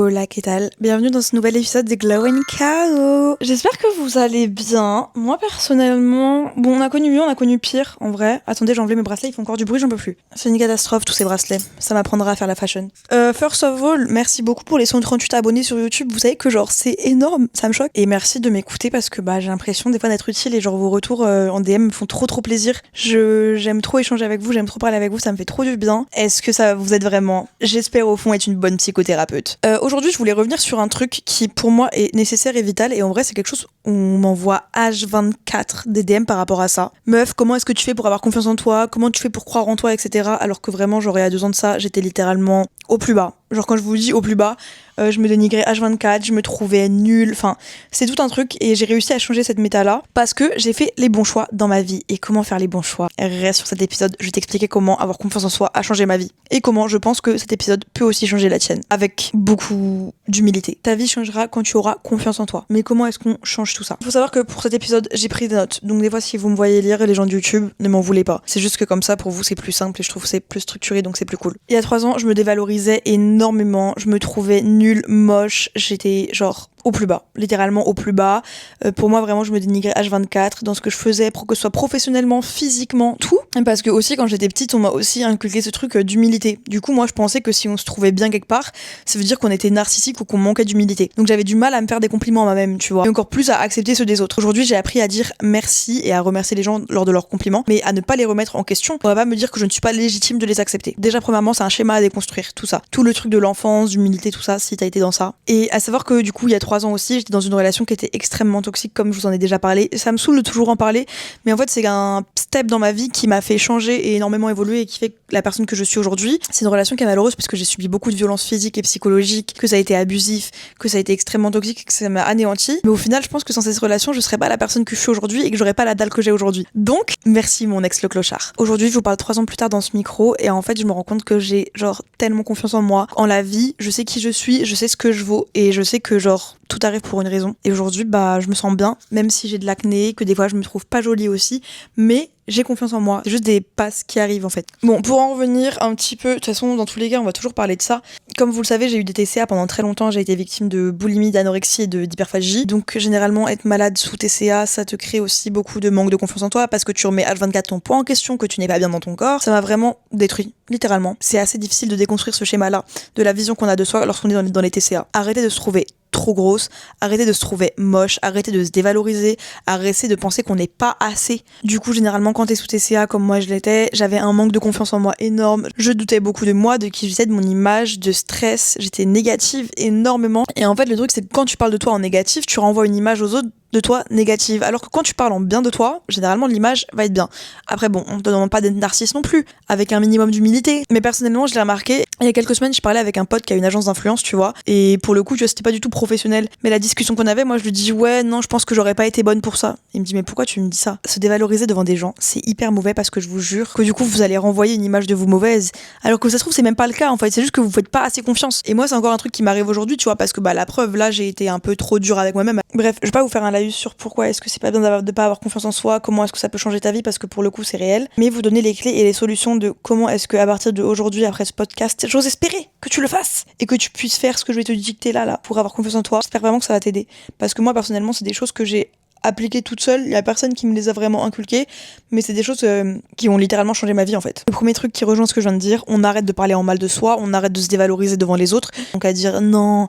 Hola, ¿qué tal? Bienvenue dans ce nouvel épisode de Glow & Co. J'espère que vous allez bien. Moi, personnellement, bon, on a connu mieux, on a connu pire, en vrai. Attendez, j'ai enlevé mes bracelets, ils font encore du bruit, j'en peux plus. C'est une catastrophe, tous ces bracelets. Ça m'apprendra à faire la fashion. First of all, merci beaucoup pour les 138 abonnés sur YouTube. Vous savez que, genre, c'est énorme, ça me choque. Et merci de m'écouter parce que, j'ai l'impression des fois d'être utile et, genre, vos retours en DM me font trop plaisir. J'aime trop échanger avec vous, j'aime trop parler avec vous, ça me fait trop du bien. Est-ce que ça vous aide vraiment? J'espère au fond être une bonne psychothérapeute. Aujourd'hui, je voulais revenir sur un truc qui, pour moi, est nécessaire et vital. Et en vrai, c'est quelque chose où on m'envoie H24 des DM par rapport à ça. Meuf, comment est-ce que tu fais pour avoir confiance en toi? Comment tu fais pour croire en toi, etc. Alors que vraiment, genre, il y a 2 ans de ça, j'étais littéralement au plus bas. Genre, quand je vous dis au plus bas, je me dénigrais H24, je me trouvais nulle. Enfin, c'est tout un truc. Et j'ai réussi à changer cette méta-là parce que j'ai fait les bons choix dans ma vie. Et comment faire les bons choix? Reste sur cet épisode, je vais t'expliquer comment avoir confiance en soi a changé ma vie. Et comment je pense que cet épisode peut aussi changer la tienne. Avec beaucoup d'humilité. Ta vie changera quand tu auras confiance en toi. Mais comment est-ce qu'on change tout ça? Il faut savoir que pour cet épisode, j'ai pris des notes. Donc des fois, si vous me voyez lire, les gens de YouTube, ne m'en voulez pas. C'est juste que comme ça, pour vous, c'est plus simple et je trouve que c'est plus structuré, donc c'est plus cool. Il y a 3 ans, je me dévalorisais énormément. Je me trouvais nulle, moche. J'étais genre au plus bas, littéralement au plus bas. Pour moi, vraiment, je me dénigrais H24 dans ce que je faisais, pour que ce soit professionnellement, physiquement, tout. Parce que aussi, quand j'étais petite, on m'a aussi inculqué ce truc d'humilité. Du coup, moi, je pensais que si on se trouvait bien quelque part, ça veut dire qu'on était narcissique ou qu'on manquait d'humilité. Donc j'avais du mal à me faire des compliments à moi-même, tu vois. Et encore plus à accepter ceux des autres. Aujourd'hui, j'ai appris à dire merci et à remercier les gens lors de leurs compliments, mais à ne pas les remettre en question. On va pas me dire que je ne suis pas légitime de les accepter. Déjà, premièrement, c'est un schéma à déconstruire, tout ça. Tout le truc de l'enfance, d'humilité, tout ça, si t'as été dans ça. Et à savoir que, du coup, il y a 3 ans aussi, j'étais dans une relation qui était extrêmement toxique, comme je vous en ai déjà parlé. Ça me saoule de toujours en parler, mais en fait, c'est un step dans ma vie qui m'a fait changer et énormément évoluer et qui fait la personne que je suis aujourd'hui. C'est une relation qui est malheureuse parce que j'ai subi beaucoup de violences physiques et psychologiques, que ça a été abusif, que ça a été extrêmement toxique, que ça m'a anéanti. Mais au final, je pense que sans cette relation, je serais pas la personne que je suis aujourd'hui et que j'aurais pas la dalle que j'ai aujourd'hui. Donc, merci mon ex le clochard. Aujourd'hui, je vous parle 3 ans plus tard dans ce micro et en fait, je me rends compte que j'ai genre tellement confiance en moi, en la vie, je sais qui je suis, je sais ce que je vaux et je sais que genre tout arrive pour une raison. Et aujourd'hui, je me sens bien, même si j'ai de l'acné, que des fois je me trouve pas jolie aussi, mais j'ai confiance en moi. C'est juste des passes qui arrivent en fait. Bon, pour en revenir un petit peu, de toute façon, dans tous les cas, on va toujours parler de ça. Comme vous le savez, j'ai eu des TCA pendant très longtemps. J'ai été victime de boulimie, d'anorexie et d'hyperphagie. Donc, généralement, être malade sous TCA, ça te crée aussi beaucoup de manque de confiance en toi parce que tu remets H24 ton poids en question, que tu n'es pas bien dans ton corps. Ça m'a vraiment détruit, littéralement. C'est assez difficile de déconstruire ce schéma-là, de la vision qu'on a de soi lorsqu'on est dans les TCA. Arrêtez de se trouver trop grosse, arrêtez de se trouver moche, arrêtez de se dévaloriser, arrêtez de penser qu'on n'est pas assez. Du coup, généralement, quand t'es sous TCA, comme moi je l'étais, j'avais un manque de confiance en moi énorme. Je doutais beaucoup de moi, de qui j'étais, de mon image, de stress. J'étais négative énormément. Et en fait, le truc, c'est que quand tu parles de toi en négatif, tu renvoies une image aux autres de toi négative. Alors que quand tu parles en bien de toi, généralement l'image va être bien. Après bon, on te demande pas d'être narcisse non plus, avec un minimum d'humilité. Mais personnellement, je l'ai remarqué, il y a quelques semaines, je parlais avec un pote qui a une agence d'influence, tu vois, et pour le coup, tu vois, c'était pas du tout professionnel. Mais la discussion qu'on avait, moi je lui dis ouais, non, je pense que j'aurais pas été bonne pour ça. Il me dit mais pourquoi tu me dis ça? Se dévaloriser devant des gens, c'est hyper mauvais parce que je vous jure que du coup, vous allez renvoyer une image de vous mauvaise. Alors que ça se trouve, c'est même pas le cas en fait, c'est juste que vous faites pas assez confiance. Et moi, c'est encore un truc qui m'arrive aujourd'hui, tu vois, parce que la preuve, là, j'ai été un peu trop dure avec moi-même. Bref, je vais pas vous faire un laïus sur pourquoi est-ce que c'est pas bien de pas avoir confiance en soi, comment est-ce que ça peut changer ta vie, parce que pour le coup c'est réel, mais vous donner les clés et les solutions de comment est-ce que à partir d'aujourd'hui, après ce podcast, j'ose espérer que tu le fasses et que tu puisses faire ce que je vais te dicter là pour avoir confiance en toi. J'espère vraiment que ça va t'aider, parce que moi personnellement c'est des choses que j'ai appliquées toute seule, il y a personne qui me les a vraiment inculquées, mais c'est des choses qui ont littéralement changé ma vie en fait. Le premier truc qui rejoint ce que je viens de dire, on arrête de parler en mal de soi, on arrête de se dévaloriser devant les autres, donc à dire non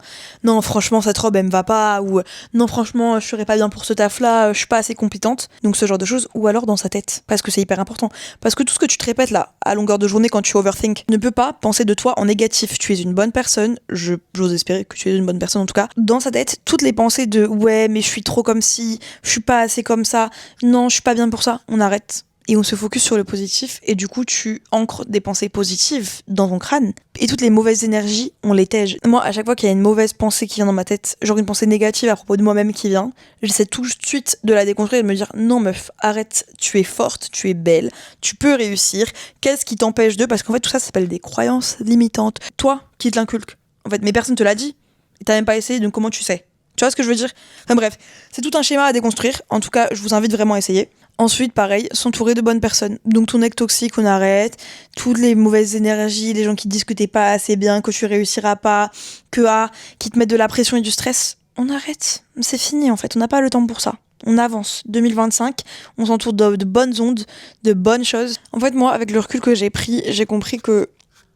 franchement cette robe elle me va pas, ou non franchement je serais pas bien pour ce taf là, je suis pas assez compétente, donc ce genre de choses, ou alors dans sa tête, parce que c'est hyper important, parce que tout ce que tu te répètes là, à longueur de journée quand tu overthink, ne peut pas penser de toi en négatif, tu es une bonne personne, j'ose espérer que tu es une bonne personne en tout cas, dans sa tête, toutes les pensées de ouais mais je suis trop comme si, je suis pas assez comme ça, non, je suis pas bien pour ça, on arrête. Et on se focus sur le positif, et du coup, tu ancres des pensées positives dans ton crâne. Et toutes les mauvaises énergies, on les tège. Moi, à chaque fois qu'il y a une mauvaise pensée qui vient dans ma tête, genre une pensée négative à propos de moi-même qui vient, j'essaie tout de suite de la déconstruire et de me dire non meuf, arrête, tu es forte, tu es belle, tu peux réussir, qu'est-ce qui t'empêche de... Parce qu'en fait, tout ça s'appelle des croyances limitantes. Toi, qui te l'inculque. En fait, mais personne te l'a dit, et t'as même pas essayé, donc comment tu sais? Tu vois ce que je veux dire? Enfin bref, c'est tout un schéma à déconstruire. En tout cas, je vous invite vraiment à essayer. Ensuite, pareil, s'entourer de bonnes personnes. Donc ton ex toxique, on arrête. Toutes les mauvaises énergies, les gens qui te disent que t'es pas assez bien, que tu réussiras pas, qui te mettent de la pression et du stress, on arrête. C'est fini en fait, on n'a pas le temps pour ça. On avance. 2025, on s'entoure de bonnes ondes, de bonnes choses. En fait, moi, avec le recul que j'ai pris, j'ai compris que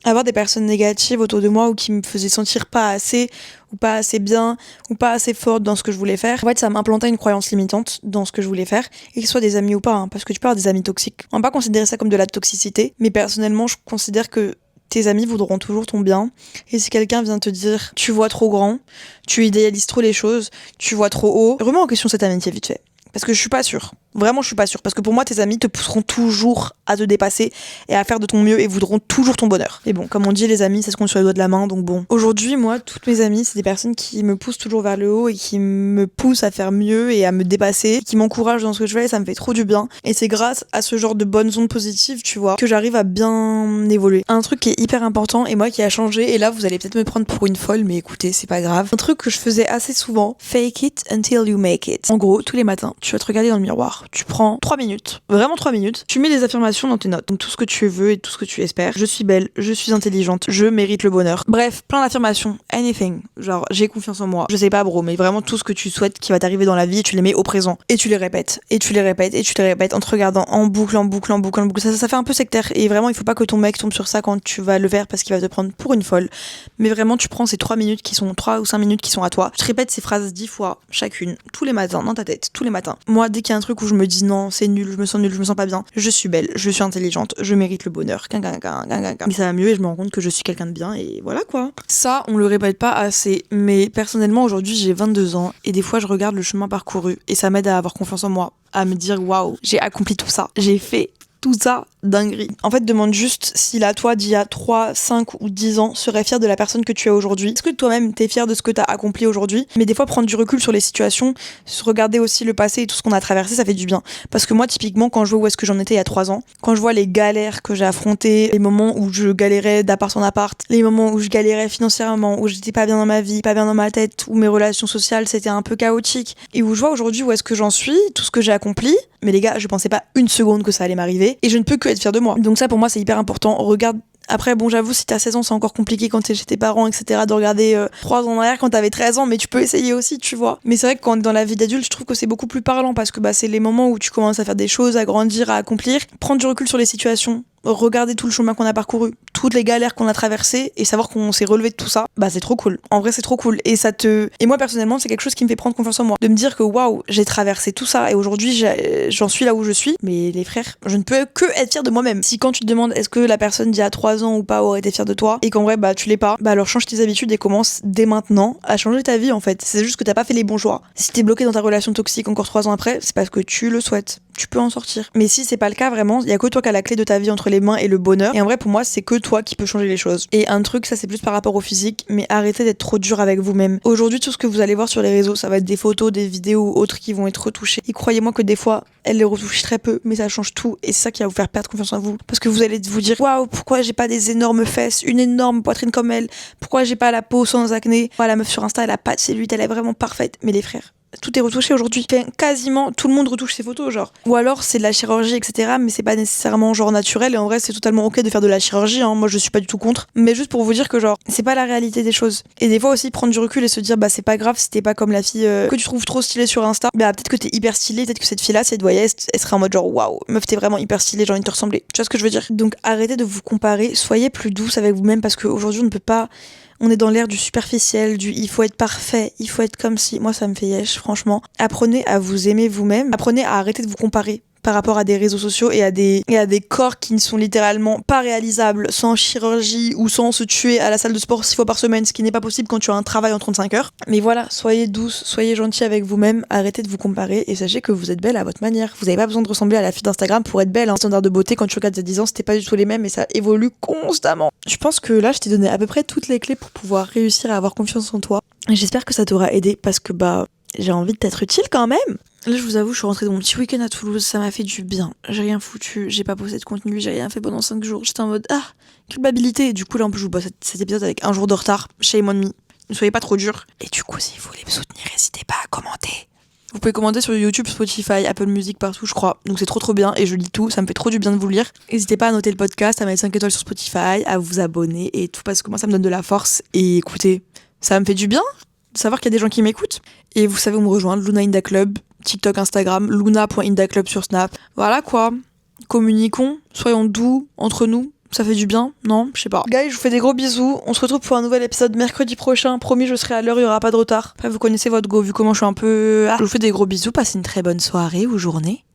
avoir des personnes négatives autour de moi ou qui me faisaient sentir pas assez ou pas assez bien ou pas assez forte dans ce que je voulais faire, en fait ça m'implantait une croyance limitante dans ce que je voulais faire, et que ce soit des amis ou pas, hein, parce que tu peux avoir des amis toxiques. On va pas considérer ça comme de la toxicité, mais personnellement je considère que tes amis voudront toujours ton bien, et si quelqu'un vient te dire tu vois trop grand, tu idéalises trop les choses, tu vois trop haut, remets en question cette amitié vite fait. Parce que je suis pas sûre. Vraiment, je suis pas sûre. Parce que pour moi, tes amis te pousseront toujours à te dépasser et à faire de ton mieux et voudront toujours ton bonheur. Et bon, comme on dit, les amis, ça se compte sur les doigts de la main, donc bon. Aujourd'hui, moi, toutes mes amies, c'est des personnes qui me poussent toujours vers le haut et qui me poussent à faire mieux et à me dépasser, qui m'encouragent dans ce que je fais, et ça me fait trop du bien. Et c'est grâce à ce genre de bonnes ondes positives, tu vois, que j'arrive à bien évoluer. Un truc qui est hyper important et moi qui a changé, et là, vous allez peut-être me prendre pour une folle, mais écoutez, c'est pas grave. Un truc que je faisais assez souvent, fake it until you make it. En gros, tous les matins, tu vas te regarder dans le miroir, tu prends 3 minutes, vraiment 3 minutes, tu mets des affirmations dans tes notes, donc tout ce que tu veux et tout ce que tu espères. Je suis belle, je suis intelligente, je mérite le bonheur. Bref, plein d'affirmations, anything, genre j'ai confiance en moi, je sais pas bro, mais vraiment tout ce que tu souhaites qui va t'arriver dans la vie, tu les mets au présent, et tu les répètes, et tu les répètes, et tu les répètes, en te regardant en boucle, en boucle, en boucle, en boucle. Ça fait un peu sectaire, et vraiment il faut pas que ton mec tombe sur ça quand tu vas le faire parce qu'il va te prendre pour une folle, mais vraiment tu prends ces 3 minutes qui sont 3 ou 5 minutes qui sont à toi, tu te répètes ces phrases 10 fois chacune, tous les matins, dans ta tête, tous les matins. Moi, dès qu'il y a un truc où je me dis non, c'est nul, je me sens pas bien, je suis belle, je suis intelligente, je mérite le bonheur, mais ça va mieux et je me rends compte que je suis quelqu'un de bien et voilà quoi. Ça, on le répète pas assez, mais personnellement aujourd'hui j'ai 22 ans et des fois je regarde le chemin parcouru et ça m'aide à avoir confiance en moi, à me dire waouh, j'ai accompli tout ça, j'ai fait tout ça, dinguerie. En fait, demande juste si la toi d'il y a 3, 5 ou 10 ans serait fière de la personne que tu es aujourd'hui. Est-ce que toi-même t'es fier de ce que t'as accompli aujourd'hui? Mais des fois, prendre du recul sur les situations, se regarder aussi le passé et tout ce qu'on a traversé, ça fait du bien. Parce que moi, typiquement, quand je vois où est-ce que j'en étais il y a 3 ans, quand je vois les galères que j'ai affrontées, les moments où je galérais d'appart en appart, les moments où je galérais financièrement, où j'étais pas bien dans ma vie, pas bien dans ma tête, où mes relations sociales c'était un peu chaotique, et où je vois aujourd'hui où est-ce que j'en suis, tout ce que j'ai accompli, mais les gars, je pensais pas une seconde que ça allait m'arriver, et je ne peux que être fière de moi. Donc ça, pour moi, c'est hyper important. Regarde. Après, bon, j'avoue, si t'as 16 ans, c'est encore compliqué quand t'es chez tes parents, etc., de regarder 3 ans en arrière quand t'avais 13 ans, mais tu peux essayer aussi, tu vois. Mais c'est vrai que quand on est dans la vie d'adulte, je trouve que c'est beaucoup plus parlant parce que c'est les moments où tu commences à faire des choses, à grandir, à accomplir, prendre du recul sur les situations, regarder tout le chemin qu'on a parcouru, toutes les galères qu'on a traversées et savoir qu'on s'est relevé de tout ça, c'est trop cool. En vrai, c'est trop cool. Et moi, personnellement, c'est quelque chose qui me fait prendre confiance en moi. De me dire que waouh, j'ai traversé tout ça et aujourd'hui, j'en suis là où je suis. Mais les frères, je ne peux que être fière de moi-même. Si quand tu te demandes est-ce que la personne d'il y a 3 ans ou pas aurait été fière de toi et qu'en vrai, tu l'es pas, alors change tes habitudes et commence dès maintenant à changer ta vie en fait. C'est juste que t'as pas fait les bons choix. Si t'es bloqué dans ta relation toxique encore 3 ans après, c'est parce que tu le souhaites. Tu peux en sortir. Mais si c'est pas le cas, vraiment, il y a que toi qui as la clé de ta vie entre les mains et le bonheur. Et en vrai, pour moi, c'est que toi qui peux changer les choses. Et un truc, ça c'est plus par rapport au physique, mais arrêtez d'être trop dur avec vous-même. Aujourd'hui, tout ce que vous allez voir sur les réseaux, ça va être des photos, des vidéos ou autres qui vont être retouchées. Et croyez-moi que des fois, elles les retouchent très peu, mais ça change tout. Et c'est ça qui va vous faire perdre confiance en vous. Parce que vous allez vous dire, waouh, pourquoi j'ai pas des énormes fesses, une énorme poitrine comme elle? Pourquoi j'ai pas la peau sans acné? La meuf sur Insta, elle a pas de cellulite, elle est vraiment parfaite. Mais les frères, tout est retouché aujourd'hui. Quasiment tout le monde retouche ses photos, genre. Ou alors c'est de la chirurgie, etc. Mais c'est pas nécessairement genre naturel. Et en vrai, c'est totalement ok de faire de la chirurgie. Moi, je suis pas du tout contre. Mais juste pour vous dire que genre, c'est pas la réalité des choses. Et des fois aussi prendre du recul et se dire, c'est pas grave si t'es pas comme la fille que tu trouves trop stylée sur Insta. Peut-être que t'es hyper stylée. Peut-être que cette fille-là, si elle te voyait, elle serait en mode genre, waouh, meuf, t'es vraiment hyper stylée. J'ai envie de te ressembler. Tu vois ce que je veux dire? Donc arrêtez de vous comparer. Soyez plus douce avec vous-même parce qu'aujourd'hui, on ne peut pas. On est dans l'ère du superficiel, du il faut être parfait, il faut être comme si. Moi, ça me fait yesh, franchement. Apprenez à vous aimer vous-même. Apprenez à arrêter de vous comparer par rapport à des réseaux sociaux et à des corps qui ne sont littéralement pas réalisables sans chirurgie ou sans se tuer à la salle de sport 6 fois par semaine, ce qui n'est pas possible quand tu as un travail en 35 heures. Mais voilà, soyez douce, soyez gentil avec vous-même, arrêtez de vous comparer et sachez que vous êtes belle à votre manière. Vous n'avez pas besoin de ressembler à la fille d'Instagram pour être belle. Les standards de beauté quand tu regardes il y a 10 ans, c'était pas du tout les mêmes et ça évolue constamment. Je pense que là, je t'ai donné à peu près toutes les clés pour pouvoir réussir à avoir confiance en toi. Et j'espère que ça t'aura aidé parce que j'ai envie de t'être utile quand même. Là, je vous avoue, je suis rentrée de mon petit week-end à Toulouse, ça m'a fait du bien. J'ai rien foutu, j'ai pas posté de contenu, j'ai rien fait pendant 5 jours. J'étais en mode, culpabilité. Et du coup, là, en plus, je vous bosse cet épisode avec un jour de retard. Shame on me. Ne soyez pas trop durs. Et du coup, si vous voulez me soutenir, n'hésitez pas à commenter. Vous pouvez commander sur YouTube, Spotify, Apple Music, partout, je crois. Donc c'est trop bien et je lis tout, ça me fait trop du bien de vous lire. N'hésitez pas à noter le podcast, à mettre 5 étoiles sur Spotify, à vous abonner et tout parce que moi ça me donne de la force. Et écoutez, ça me fait du bien de savoir qu'il y a des gens qui m'écoutent. Et vous savez où me rejoindre, Luna Inda Club, TikTok, Instagram, luna.indaclub sur Snap. Voilà quoi, communiquons, soyons doux entre nous. Ça fait du bien, non? Je sais pas. Guys, je vous fais des gros bisous. On se retrouve pour un nouvel épisode mercredi prochain. Promis, je serai à l'heure, il y aura pas de retard. Après, vous connaissez votre go, vu comment je suis un peu... Je vous fais des gros bisous, passez une très bonne soirée ou journée.